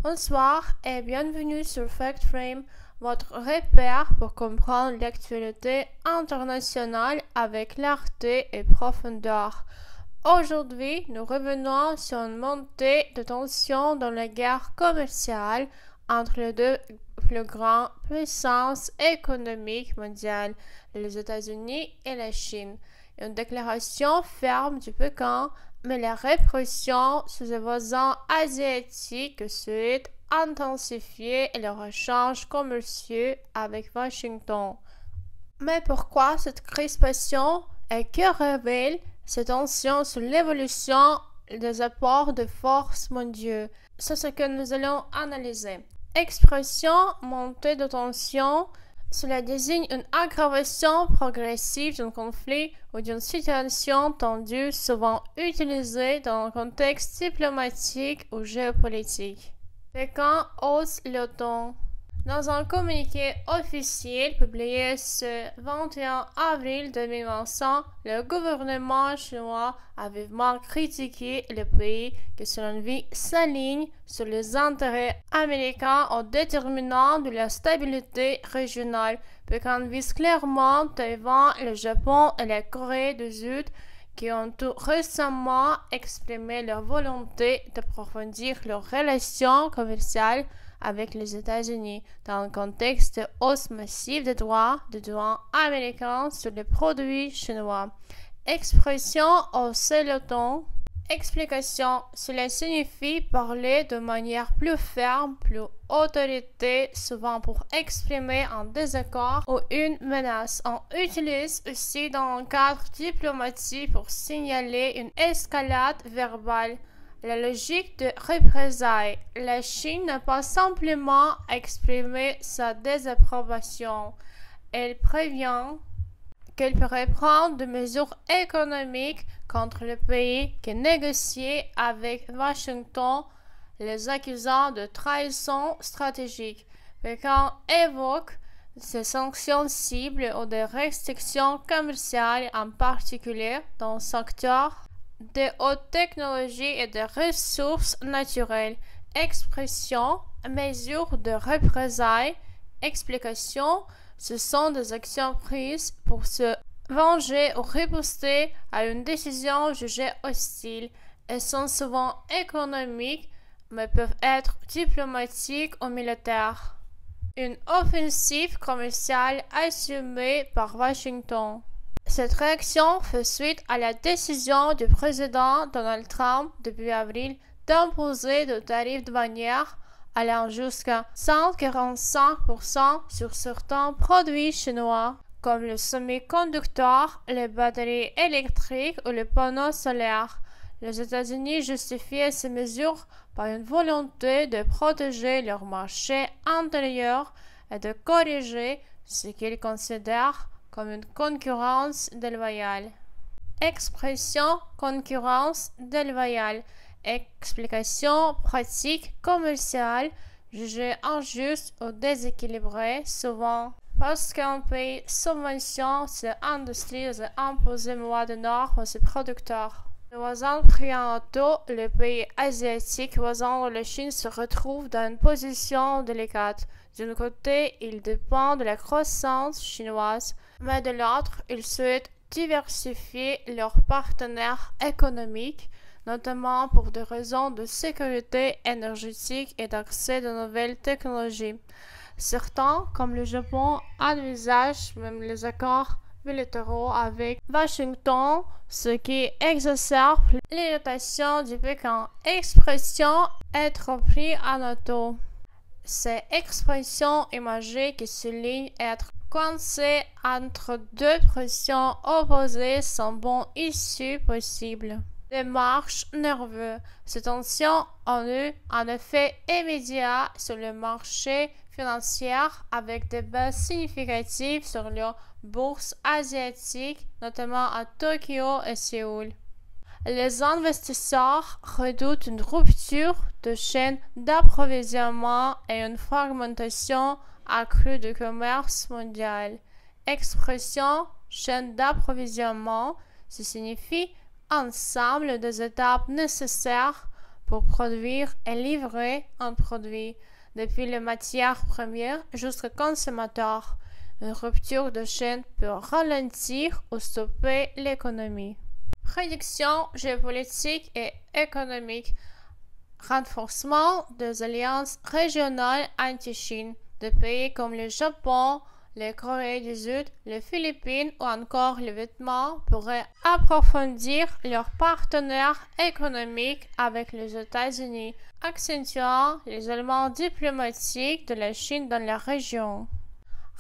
Bonsoir et bienvenue sur FactFrame, votre repère pour comprendre l'actualité internationale avec clarté et profondeur. Aujourd'hui, nous revenons sur une montée de tension dans la guerre commerciale entre les deux plus grandes puissances économiques mondiales, les États-Unis et la Chine. Une déclaration ferme du Pékin, mais la répression sur ses voisins asiatiques souhaite intensifier leurs échanges commerciaux avec Washington. Mais pourquoi cette crispation et que révèle cette tension sur l'évolution des apports de forces mondiaux? C'est ce que nous allons analyser. Expression montée de tension, cela désigne une aggravation progressive d'un conflit ou d'une situation tendue souvent utilisée dans un contexte diplomatique ou géopolitique. Pékin hausse le ton. Dans un communiqué officiel publié ce 21 avril 2025, le gouvernement chinois a vivement critiqué le pays qui, selon lui, s'aligne sur les intérêts américains en déterminant de la stabilité régionale. Pékin vise clairement Taïwan, le Japon et la Corée du Sud qui ont tout récemment exprimé leur volonté d'approfondir leurs relations commerciales avec les États-Unis dans le contexte de hausse massive des droits de douane américains sur les produits chinois. Expression au ton. Explication. Cela signifie parler de manière plus ferme, plus autorité, souvent pour exprimer un désaccord ou une menace. On utilise aussi dans un cadre diplomatique pour signaler une escalade verbale. La logique de représailles. La Chine n'a pas simplement exprimé sa désapprobation. Elle prévient qu'elle pourrait prendre des mesures économiques contre le pays qui négocie avec Washington, les accusant de trahison stratégique. Pékin évoque ces sanctions cibles ou des restrictions commerciales, en particulier dans le secteur des hautes technologies et des ressources naturelles. Expression, mesures de représailles, explication, ce sont des actions prises pour se venger ou riposter à une décision jugée hostile. Elles sont souvent économiques, mais peuvent être diplomatiques ou militaires. Une offensive commerciale assumée par Washington. Cette réaction fait suite à la décision du président Donald Trump début avril d'imposer des tarifs douanières allant jusqu'à 145% sur certains produits chinois, comme le semi-conducteur, les batteries électriques ou les panneaux solaires. Les États-Unis justifiaient ces mesures par une volonté de protéger leur marché intérieur et de corriger ce qu'ils considèrent comme une concurrence déloyale. Expression concurrence déloyale. Explication pratique commerciale jugée injuste ou déséquilibrée, souvent parce qu'un pays subventionne ses industries et impose moins de normes à ses producteurs. Les voisins préantaux, les pays asiatiques voisins de la Chine se retrouvent dans une position délicate. D'un côté, ils dépendent de la croissance chinoise, mais de l'autre, ils souhaitent diversifier leurs partenaires économiques, notamment pour des raisons de sécurité énergétique et d'accès de nouvelles technologies. Certains, comme le Japon, envisagent même les accords bilatéraux avec Washington, ce qui exacerbe l'irritation du Pékin. Expression être pris en auto. Ces expressions imagées qui soulignent être coincé entre deux pressions opposées sans bon issue possible. Les marches nerveux. Ces tensions ont eu un effet immédiat sur le marché financier avec des baisses significatives sur les bourses asiatiques, notamment à Tokyo et Séoul. Les investisseurs redoutent une rupture de chaîne d'approvisionnement et une fragmentation accrue du commerce mondial. Expression chaîne d'approvisionnement, ça signifie ensemble des étapes nécessaires pour produire et livrer un produit, depuis les matières premières jusqu'au consommateur. Une rupture de chaîne peut ralentir ou stopper l'économie. Prédiction géopolitique et économique. Renforcement des alliances régionales anti-Chine de pays comme le Japon, la Corée du Sud, les Philippines ou encore le Vietnam pourraient approfondir leurs partenaires économiques avec les États-Unis, accentuant les éléments diplomatiques de la Chine dans la région.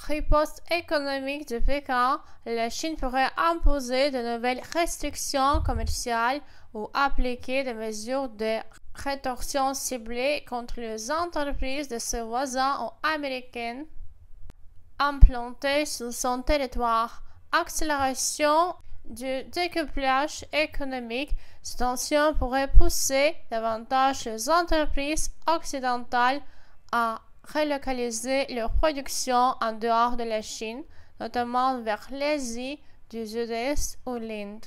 Riposte économique de Pékin, la Chine pourrait imposer de nouvelles restrictions commerciales ou appliquer des mesures de rétorsion ciblées contre les entreprises de ses voisins américains implantées sur son territoire. Accélération du découplage économique, ces tensions pourraient pousser davantage les entreprises occidentales à relocaliser leur production en dehors de la Chine, notamment vers l'Asie du Sud-Est ou l'Inde.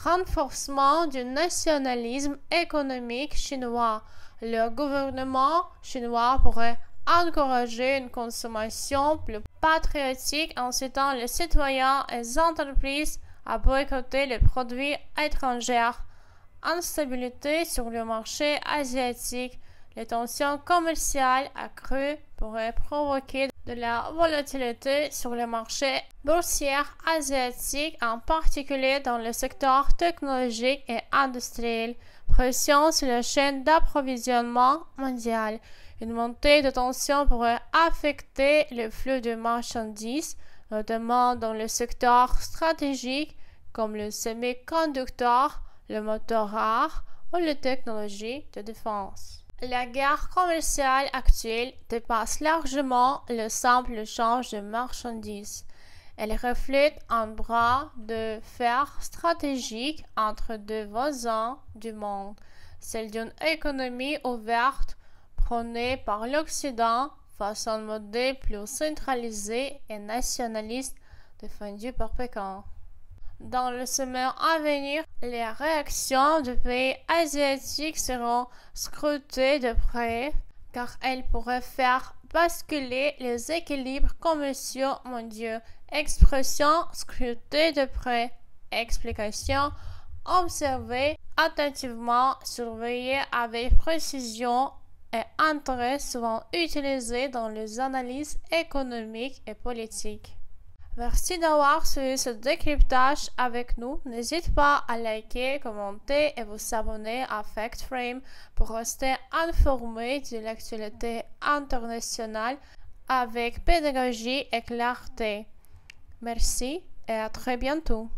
Renforcement du nationalisme économique chinois. Le gouvernement chinois pourrait encourager une consommation plus patriotique en incitant les citoyens et les entreprises à boycotter les produits étrangers. Instabilité sur le marché asiatique. Les tensions commerciales accrues pourraient provoquer de la volatilité sur le marché boursier asiatique, en particulier dans le secteur technologique et industriel. Pression sur la chaîne d'approvisionnement mondiale. Une montée de tension pourrait affecter le flux de marchandises, notamment dans le secteur stratégique comme le semi-conducteur, le moteur rare ou les technologies de défense. La guerre commerciale actuelle dépasse largement le simple échange de marchandises. Elle reflète un bras de fer stratégique entre deux voisins du monde, celle d'une économie ouverte prônée par l'Occident face à un modèle plus centralisé et nationaliste défendu par Pékin. Dans les semaines à venir, les réactions des pays asiatiques seront scrutées de près, car elles pourraient faire basculer les équilibres commerciaux mondiaux. Expression scrutée de près. Explication observer attentivement, surveiller avec précision et intérêt, souvent utilisé dans les analyses économiques et politiques. Merci d'avoir suivi ce décryptage avec nous. N'hésitez pas à liker, commenter et vous abonner à FactFrame pour rester informé de l'actualité internationale avec pédagogie et clarté. Merci et à très bientôt.